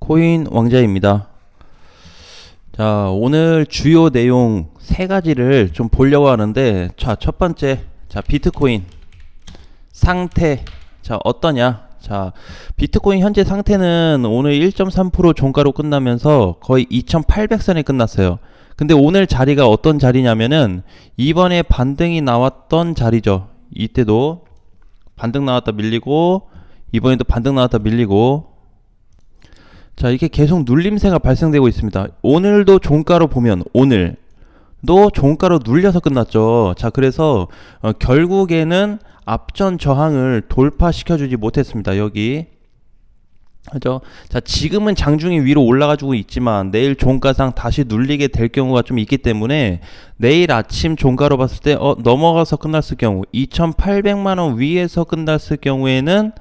코인 왕자입니다. 자, 오늘 주요 내용 세 가지를 좀 보려고 하는데, 자, 첫 번째, 자, 비트코인 상태, 자, 어떠냐? 자, 비트코인 현재 상태는 오늘 1.3% 종가로 끝나면서 거의 2800선에 끝났어요. 근데 오늘 자리가 어떤 자리냐면은 이번에 반등이 나왔던 자리죠. 이때도 반등 나왔다 밀리고, 이번에도 반등 나왔다 밀리고, 자, 이렇게 계속 눌림세가 발생되고 있습니다. 오늘도 종가로 보면 오늘도 종가로 눌려서 끝났죠. 자, 그래서 결국에는 앞전 저항을 돌파시켜주지 못했습니다. 여기 그죠? 자, 지금은 장중이 위로 올라가지고 있지만 내일 종가상 다시 눌리게 될 경우가 좀 있기 때문에 내일 아침 종가로 봤을 때 넘어가서 끝났을 경우 2800만원 위에서 끝났을 경우에는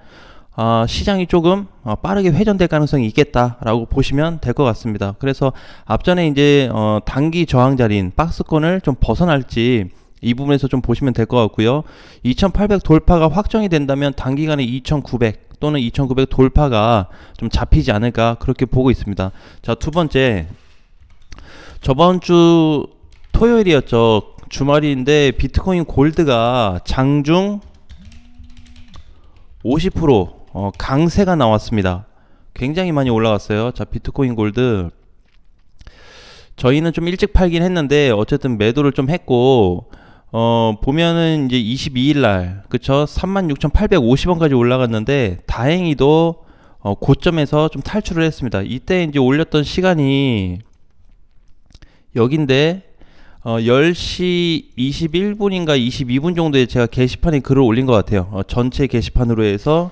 시장이 조금 빠르게 회전될 가능성이 있겠다라고 보시면 될 것 같습니다. 그래서 앞전에 이제 단기 저항 자리인 박스권을 좀 벗어날지 이 부분에서 좀 보시면 될 것 같고요. 2800 돌파가 확정이 된다면 단기간에 2900 또는 2900 돌파가 좀 잡히지 않을까 그렇게 보고 있습니다. 자, 두 번째, 저번 주 토요일이었죠. 주말인데 비트코인 골드가 장중 50% 강세가 나왔습니다. 굉장히 많이 올라갔어요. 자, 비트코인 골드 저희는 좀 일찍 팔긴 했는데 어쨌든 매도를 좀 했고, 보면은 이제 22일날 그쵸, 36,850원까지 올라갔는데 다행히도 고점에서 좀 탈출을 했습니다. 이때 이제 올렸던 시간이 여긴데 10시 21분인가 22분 정도에 제가 게시판에 글을 올린 것 같아요. 전체 게시판으로 해서.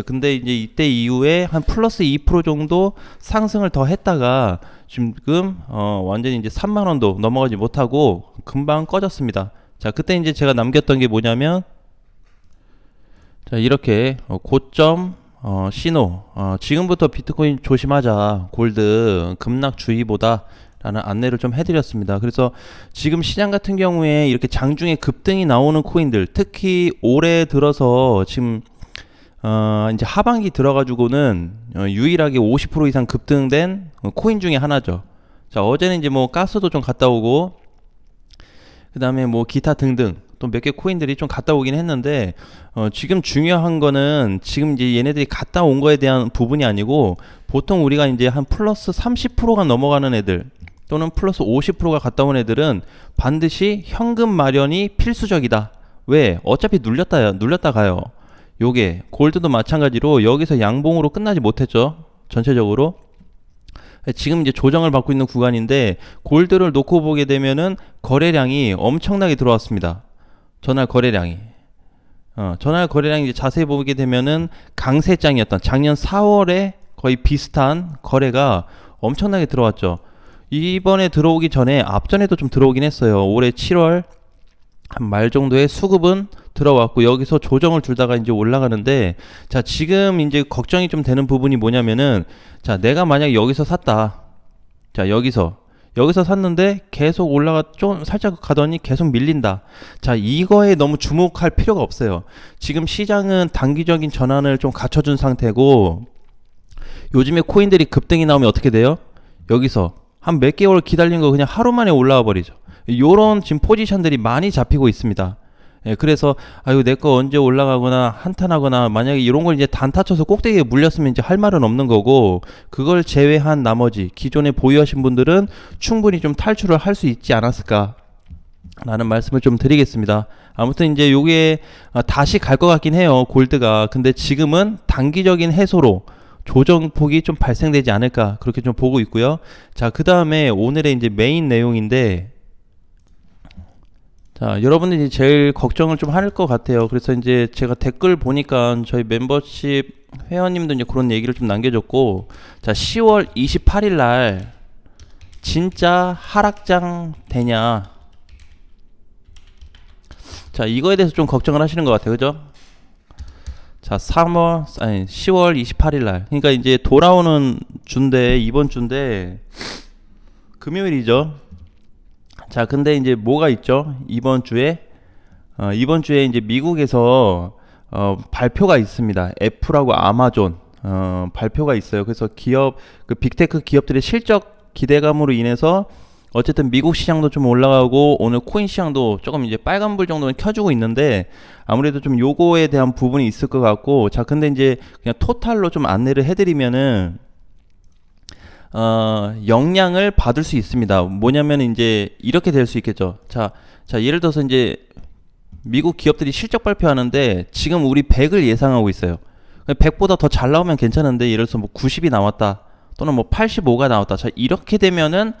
근데 이제 이때 이후에 한 플러스 2% 정도 상승을 더 했다가 지금 완전히 이제 3만원도 넘어가지 못하고 금방 꺼졌습니다. 자, 그때 이제 제가 남겼던 게 뭐냐면, 자, 이렇게 고점 신호, 지금부터 비트코인 조심하자, 골드 급락주의보다 라는 안내를 좀 해드렸습니다. 그래서 지금 시장 같은 경우에 이렇게 장중에 급등이 나오는 코인들, 특히 올해 들어서 지금 이제 하반기 들어가지고는 유일하게 50% 이상 급등된 코인 중에 하나죠. 자, 어제는 이제 뭐 가스도 좀 갔다 오고, 그 다음에 뭐 기타 등등 또 몇 개 코인들이 좀 갔다 오긴 했는데, 지금 중요한 거는 지금 이제 얘네들이 갔다 온 거에 대한 부분이 아니고, 보통 우리가 이제 한 플러스 30%가 넘어가는 애들 또는 플러스 50%가 갔다 온 애들은 반드시 현금 마련이 필수적이다. 왜? 어차피 눌렸다 가요. 요게 골드도 마찬가지로 여기서 양봉으로 끝나지 못했죠. 전체적으로 지금 이제 조정을 받고 있는 구간인데, 골드를 놓고 보게 되면은 거래량이 엄청나게 들어왔습니다. 전날 거래량이 이제 자세히 보게 되면은 강세장이었던 작년 4월에 거의 비슷한 거래가 엄청나게 들어왔죠. 이번에 들어오기 전에 앞전에도 좀 들어오긴 했어요. 올해 7월 한 말 정도의 수급은 들어왔고, 여기서 조정을 줄다가 이제 올라가는데, 자, 지금 이제 걱정이 좀 되는 부분이 뭐냐면은, 자, 내가 만약 여기서 샀다. 자, 여기서 샀는데 계속 좀 살짝 가더니 계속 밀린다. 자, 이거에 너무 주목할 필요가 없어요. 지금 시장은 단기적인 전환을 좀 갖춰준 상태고, 요즘에 코인들이 급등이 나오면 어떻게 돼요? 여기서 한 몇 개월 기다린 거 그냥 하루 만에 올라와 버리죠. 요런 지금 포지션들이 많이 잡히고 있습니다. 그래서 내 거 언제 올라가거나 한탄하거나 만약에 이런 걸 이제 단타 쳐서 꼭대기에 물렸으면 이제 할 말은 없는 거고, 그걸 제외한 나머지 기존에 보유하신 분들은 충분히 좀 탈출을 할 수 있지 않았을까 라는 말씀을 좀 드리겠습니다. 아무튼 이제 요게 다시 갈 것 같긴 해요, 골드가. 근데 지금은 단기적인 해소로 조정폭이 좀 발생되지 않을까 그렇게 좀 보고 있고요. 자, 그 다음에 오늘의 이제 메인 내용인데, 자, 여러분들이 제일 걱정을 좀 할 것 같아요. 그래서 이제 제가 댓글 보니까 저희 멤버십 회원님도 이제 그런 얘기를 좀 남겨줬고, 자, 10월 28일 날 진짜 하락장 되냐, 자, 이거에 대해서 좀 걱정을 하시는 것 같아요. 그죠? 자, 10월 28일 날, 그러니까 이제 돌아오는 주인데, 이번 주인데 금요일이죠. 자, 근데 이제 뭐가 있죠? 이번 주에 이제 미국에서 발표가 있습니다. 애플하고 아마존 발표가 있어요. 그래서 기업 그 빅테크 기업들의 실적 기대감으로 인해서 어쨌든 미국 시장도 좀 올라가고 오늘 코인 시장도 조금 이제 빨간불 정도는 켜주고 있는데 아무래도 좀 요거에 대한 부분이 있을 것 같고, 자 근데 이제 그냥 토탈로 좀 안내를 해드리면은 영향을 받을 수 있습니다. 뭐냐면 이제 이렇게 될 수 있겠죠. 자 예를 들어서 이제 미국 기업들이 실적 발표하는데 지금 우리 100을 예상하고 있어요. 100보다 더 잘 나오면 괜찮은데 예를 들어서 뭐 90이 나왔다 또는 뭐 85가 나왔다. 자 이렇게 되면은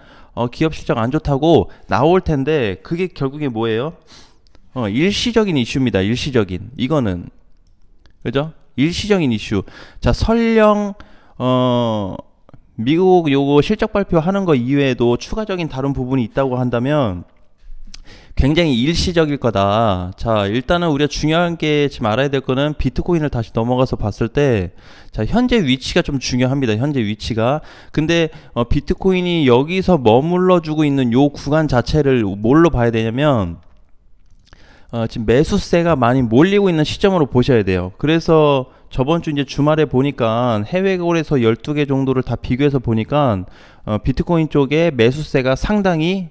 기업 실적 안 좋다고 나올 텐데 그게 결국에 뭐예요? 일시적인 이슈입니다. 일시적인. 이거는 그죠? 일시적인 이슈. 자 설령 미국 요거 실적 발표하는 거 이외에도 추가적인 다른 부분이 있다고 한다면 굉장히 일시적일 거다. 자, 일단은 우리가 중요한 게 지금 알아야 될 거는 비트코인을 다시 넘어가서 봤을 때, 자, 현재 위치가 좀 중요합니다. 현재 위치가. 근데 비트코인이 여기서 머물러 주고 있는 요 구간 자체를 뭘로 봐야 되냐면, 지금 매수세가 많이 몰리고 있는 시점으로 보셔야 돼요. 그래서 저번 주 이제 주말에 보니까 해외 거래소 12개 정도를 다 비교해서 보니까 비트코인 쪽에 매수세가 상당히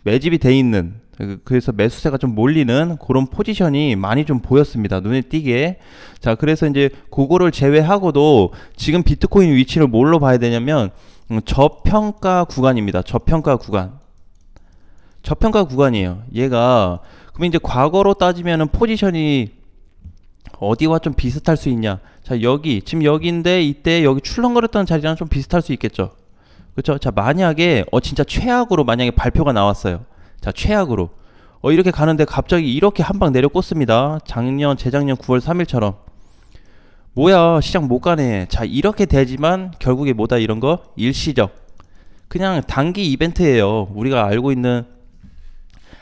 매집이 돼 있는, 그래서 매수세가 좀 몰리는 그런 포지션이 많이 좀 보였습니다. 눈에 띄게. 자, 그래서 이제 그거를 제외하고도 지금 비트코인 위치를 뭘로 봐야 되냐면 저평가 구간입니다. 저평가 구간. 저평가 구간이에요. 얘가 그럼 이제 과거로 따지면은 포지션이 어디와 좀 비슷할 수 있냐? 자, 여기 지금 여기인데 이때 여기 출렁거렸던 자리랑 좀 비슷할 수 있겠죠. 그렇죠? 자, 만약에 진짜 최악으로 만약에 발표가 나왔어요. 자, 최악으로 이렇게 가는데 갑자기 이렇게 한 방 내려 꽂습니다. 재작년 9월 3일처럼. 뭐야, 시장 못 가네. 자, 이렇게 되지만 결국에 뭐다, 이런 거? 일시적. 그냥 단기 이벤트예요. 우리가 알고 있는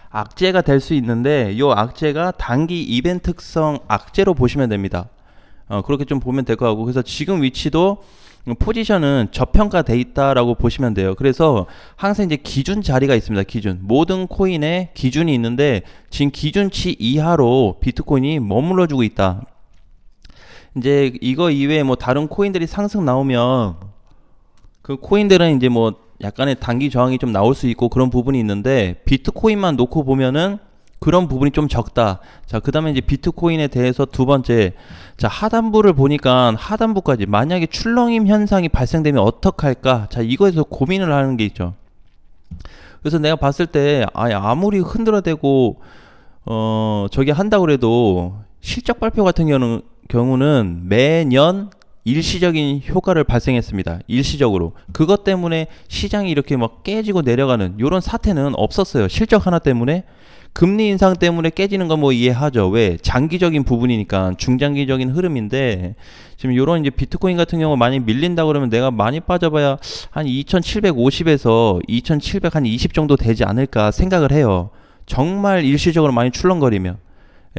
악재가 될 수 있는데 이 악재가 단기 이벤트성 악재로 보시면 됩니다. 그렇게 좀 보면 될 것 같고, 그래서 지금 위치도 포지션은 저평가돼 있다라고 보시면 돼요. 그래서 항상 이제 기준 자리가 있습니다. 기준. 모든 코인에 기준이 있는데 지금 기준치 이하로 비트코인이 머물러주고 있다. 이제 이거 이외에 뭐 다른 코인들이 상승 나오면 그 코인들은 이제 뭐 약간의 단기 저항이 좀 나올 수 있고 그런 부분이 있는데 비트코인만 놓고 보면은 그런 부분이 좀 적다. 자, 그 다음에 이제 비트코인에 대해서 두 번째, 자, 하단부를 보니까 하단부까지 만약에 출렁임 현상이 발생되면 어떡할까? 자, 이거에서 고민을 하는 게 있죠. 그래서 내가 봤을 때 아무리 흔들어대고 저기 한다고 그래도 실적 발표 같은 경우는 매년 일시적인 효과를 발생했습니다. 일시적으로. 그것 때문에 시장이 이렇게 막 깨지고 내려가는 이런 사태는 없었어요. 실적 하나 때문에. 금리 인상 때문에 깨지는 건 뭐 이해하죠. 왜? 장기적인 부분이니까, 중장기적인 흐름인데, 지금 요런 이제 비트코인 같은 경우 많이 밀린다 그러면 내가 많이 빠져봐야 한 2750에서 2720 정도 되지 않을까 생각을 해요. 정말 일시적으로 많이 출렁거리면.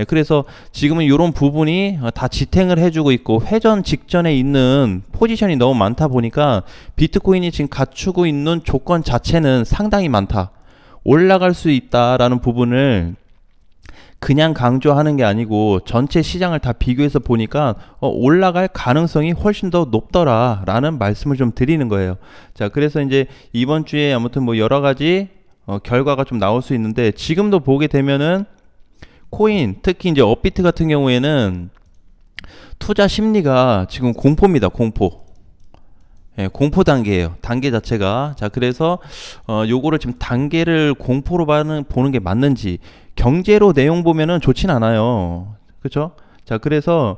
그래서 지금은 이런 부분이 다 지탱을 해주고 있고, 회전 직전에 있는 포지션이 너무 많다 보니까 비트코인이 지금 갖추고 있는 조건 자체는 상당히 많다. 올라갈 수 있다라는 부분을 그냥 강조하는 게 아니고 전체 시장을 다 비교해서 보니까 올라갈 가능성이 훨씬 더 높더라 라는 말씀을 좀 드리는 거예요. 자, 그래서 이제 이번 주에 아무튼 뭐 여러 가지 결과가 좀 나올 수 있는데, 지금도 보게 되면은 코인, 특히 이제 업비트 같은 경우에는 투자 심리가 지금 공포입니다. 공포. 공포 단계예요. 단계 자체가. 자, 그래서 요거를 지금 단계를 공포로 보는 게 맞는지, 경제로 내용 보면은 좋진 않아요. 그렇죠? 자, 그래서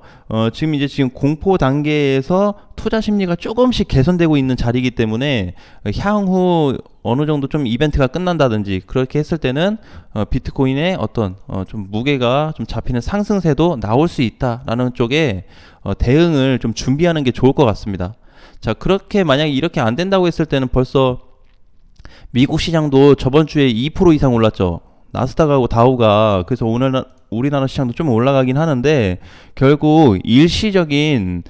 지금 공포 단계에서 투자 심리가 조금씩 개선되고 있는 자리이기 때문에 향후 어느 정도 좀 이벤트가 끝난다든지 그렇게 했을 때는 비트코인의 어떤 좀 무게가 좀 잡히는 상승세도 나올 수 있다라는 쪽에 대응을 좀 준비하는 게 좋을 것 같습니다. 자, 그렇게 만약에 이렇게 안 된다고 했을 때는 벌써 미국 시장도 저번 주에 2% 이상 올랐죠. 나스닥하고 다우가. 그래서 오늘 우리나라 시장도 좀 올라가긴 하는데 결국 일시적인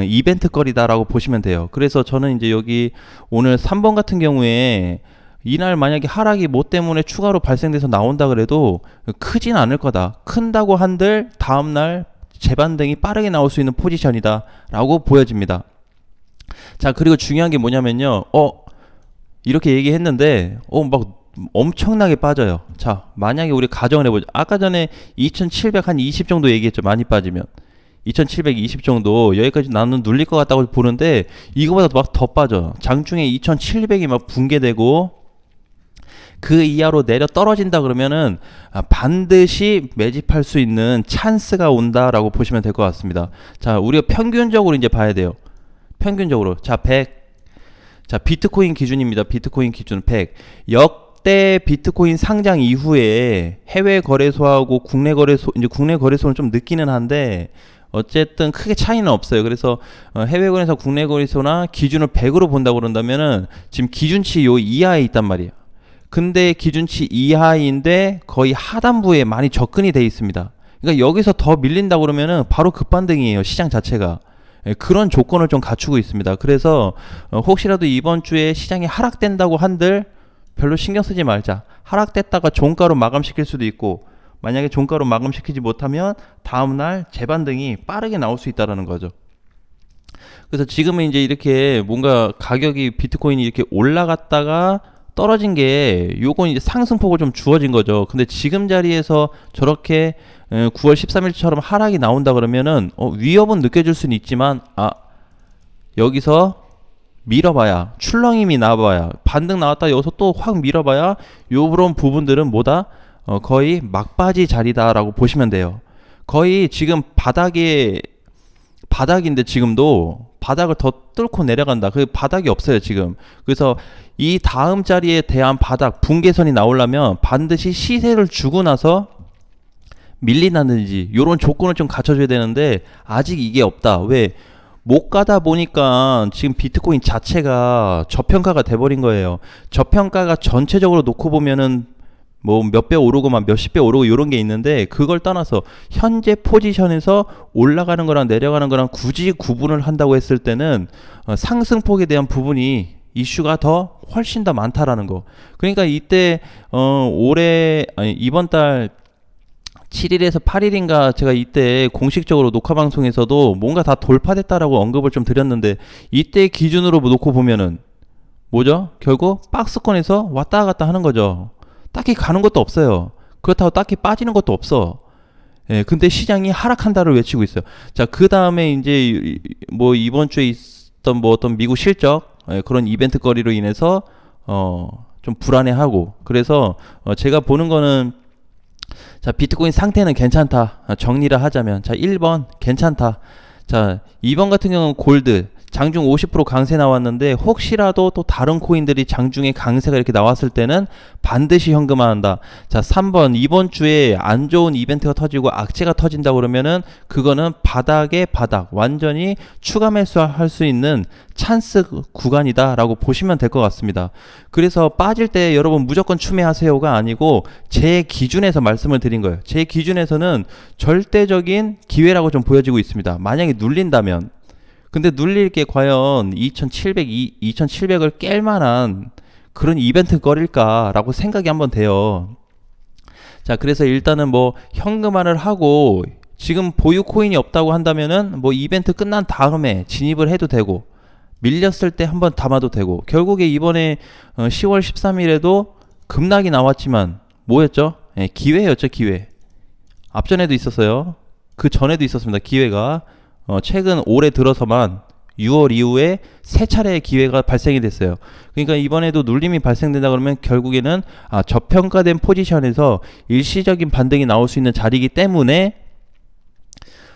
이벤트 거리다라고 보시면 돼요. 그래서 저는 이제 여기 오늘 3번 같은 경우에 이날 만약에 하락이 뭐 때문에 추가로 발생돼서 나온다 그래도 크진 않을 거다. 큰다고 한들 다음날 재반등이 빠르게 나올 수 있는 포지션이다 라고 보여집니다. 자, 그리고 중요한 게 뭐냐면요, 이렇게 얘기했는데 막 엄청나게 빠져요. 자, 만약에 우리 가정을 해보죠. 아까 전에 2720 정도 얘기했죠. 많이 빠지면 2720 정도 여기까지 나는 눌릴 것 같다고 보는데 이거보다 막 더 빠져. 장중에 2700이 막 붕괴되고 그 이하로 내려 떨어진다 그러면은 반드시 매집할 수 있는 찬스가 온다라고 보시면 될 것 같습니다. 자, 우리가 평균적으로 이제 봐야 돼요. 평균적으로. 자, 100. 자, 비트코인 기준입니다. 비트코인 기준 100. 역대 비트코인 상장 이후에 해외 거래소하고 국내 거래소, 이제 국내 거래소는 좀 늦기는 한데 어쨌든 크게 차이는 없어요. 그래서 해외 거래소, 국내 거래소나 기준을 100으로 본다고 그런다면은 지금 기준치 요 이하에 있단 말이에요. 근데 기준치 이하인데 거의 하단부에 많이 접근이 돼 있습니다. 그러니까 여기서 더 밀린다 그러면은 바로 급반등이에요. 시장 자체가. 그런 조건을 좀 갖추고 있습니다. 그래서 혹시라도 이번 주에 시장이 하락된다고 한들 별로 신경 쓰지 말자. 하락됐다가 종가로 마감시킬 수도 있고, 만약에 종가로 마감시키지 못하면 다음날 재반등이 빠르게 나올 수 있다는 거죠. 그래서 지금은 이제 이렇게 뭔가 가격이 비트코인이 이렇게 올라갔다가 떨어진 게 요건 이제 상승폭을 좀 주어진 거죠. 근데 지금 자리에서 저렇게 9월 13일처럼 하락이 나온다 그러면은 위협은 느껴질 수는 있지만 여기서 밀어봐야 출렁임이 나와봐야 반등 나왔다 여기서 또 확 밀어봐야 요런 부분들은 뭐다? 거의 막바지 자리다라고 보시면 돼요. 거의 지금 바닥인데 지금도 바닥을 더 뚫고 내려간다. 그 바닥이 없어요 지금. 그래서 이 다음 자리에 대한 바닥 붕괴선이 나오려면 반드시 시세를 주고 나서 밀린다든지 요런 조건을 좀 갖춰줘야 되는데 아직 이게 없다. 왜? 못 가다 보니까 지금 비트코인 자체가 저평가가 돼버린 거예요. 저평가가 전체적으로 놓고 보면은 뭐 몇 배 오르고 막 몇십 배 오르고 이런 게 있는데 그걸 떠나서 현재 포지션에서 올라가는 거랑 내려가는 거랑 굳이 구분을 한다고 했을 때는 상승폭에 대한 부분이 이슈가 더 훨씬 더 많다라는 거. 그러니까 이때 이번 달 7일에서 8일인가 제가 이때 공식적으로 녹화 방송에서도 뭔가 다 돌파됐다라고 언급을 좀 드렸는데 이때 기준으로 놓고 보면은 뭐죠? 결국 박스권에서 왔다 갔다 하는 거죠. 딱히 가는 것도 없어요. 그렇다고 딱히 빠지는 것도 없어. 예, 근데 시장이 하락한다를 외치고 있어요. 자, 그 다음에 이제 뭐 이번 주에 있던 뭐 어떤 미국 실적 그런 이벤트 거리로 인해서 좀 불안해하고 그래서 제가 보는 거는 자, 비트코인 상태는 괜찮다. 정리를 하자면 자, 1번 괜찮다. 자, 2번 같은 경우는 골드 장중 50% 강세 나왔는데 혹시라도 또 다른 코인들이 장중에 강세가 이렇게 나왔을 때는 반드시 현금화한다. 자, 3번 이번 주에 안 좋은 이벤트가 터지고 악재가 터진다 그러면은 그거는 바닥의 바닥 완전히 추가 매수할 수 있는 찬스 구간이다 라고 보시면 될 것 같습니다. 그래서 빠질 때 여러분 무조건 추매하세요가 아니고 제 기준에서 말씀을 드린 거예요. 제 기준에서는 절대적인 기회라고 좀 보여지고 있습니다. 만약에 눌린다면. 근데 눌릴 게 과연 2700을 깰 만한 그런 이벤트 거릴까라고 생각이 한번 돼요. 자, 그래서 일단은 뭐 현금화를 하고 지금 보유 코인이 없다고 한다면은 뭐 이벤트 끝난 다음에 진입을 해도 되고 밀렸을 때 한번 담아도 되고 결국에 이번에 10월 13일에도 급락이 나왔지만 뭐였죠? 기회였죠, 기회. 앞전에도 있었어요. 그 전에도 있었습니다. 기회가. 최근 올해 들어서만 6월 이후에 세 차례의 기회가 발생이 됐어요. 그러니까 이번에도 눌림이 발생된다 그러면 결국에는 저평가된 포지션에서 일시적인 반등이 나올 수 있는 자리이기 때문에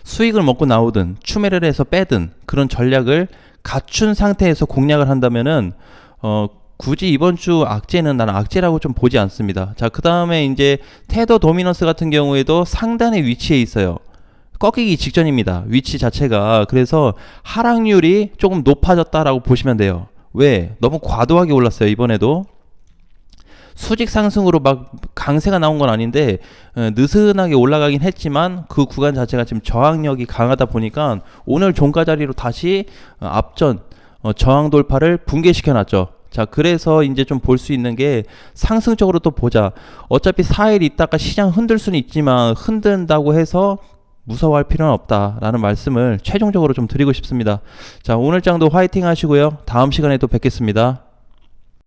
수익을 먹고 나오든 추매를 해서 빼든 그런 전략을 갖춘 상태에서 공략을 한다면은 굳이 이번 주 악재는 나는 악재라고 좀 보지 않습니다. 자, 그 다음에 이제 테더 도미넌스 같은 경우에도 상단에 위치해 있어요. 꺾이기 직전입니다. 위치 자체가. 그래서 하락률이 조금 높아졌다라고 보시면 돼요. 왜? 너무 과도하게 올랐어요. 이번에도. 수직 상승으로 막 강세가 나온 건 아닌데 느슨하게 올라가긴 했지만 그 구간 자체가 지금 저항력이 강하다 보니까 오늘 종가 자리로 다시 앞전 저항 돌파를 붕괴시켜 놨죠. 자, 그래서 이제 좀 볼 수 있는 게 상승적으로 또 보자. 어차피 4일 있다가 시장 흔들 수는 있지만 흔든다고 해서 무서워할 필요는 없다라는 말씀을 최종적으로 좀 드리고 싶습니다. 자, 오늘 장도 화이팅 하시고요. 다음 시간에 또 뵙겠습니다.